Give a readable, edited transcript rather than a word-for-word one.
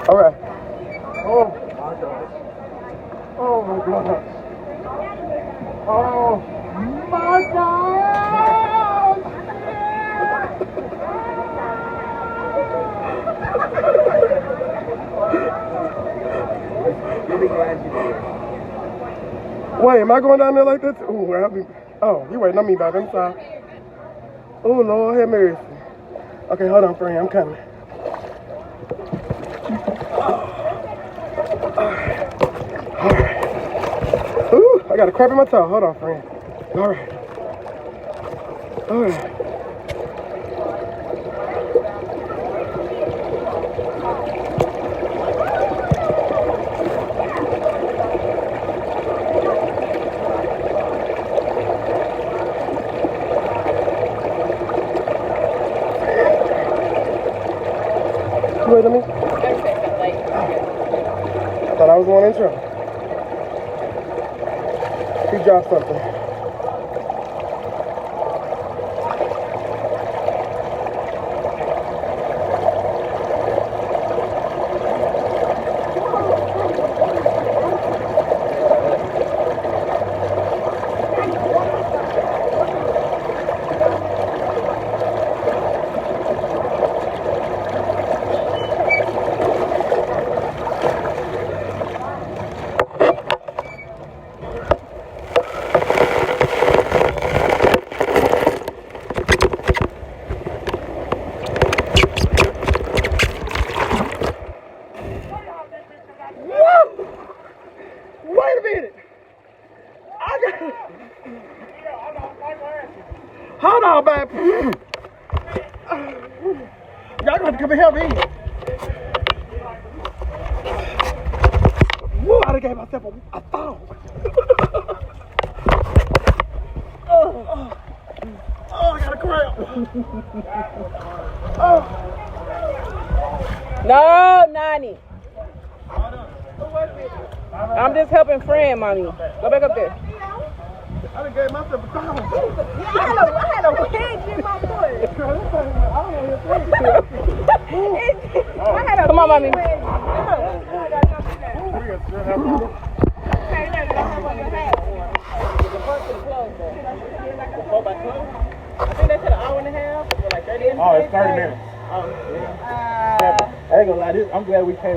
All right. Oh my God. Oh my God. Oh my God. You'll be glad you did. Wait, am I going down there like that? Ooh, oh, you waiting on me, baby. I'm sorry. Oh, Lord, have mercy. Okay, hold on, friend. I'm coming. All right. Ooh, I got a crap in my toe. Hold on, friend. All right. All right. You wait on me? I thought I was the one in trouble. He dropped something. Wait a minute. Hold on, baby. Y'all gonna come and help me. Woo, I done gave myself a thong. Oh, I got a cramp. No, Nani. I'm just helping friend, mommy. Go back up there. I done gave myself a thong. I had a wedge in my foot. Come on, mommy. I think they said an hour and a half, or like 30 minutes. Oh, it's 30 minutes. I ain't gonna lie, I'm glad we came.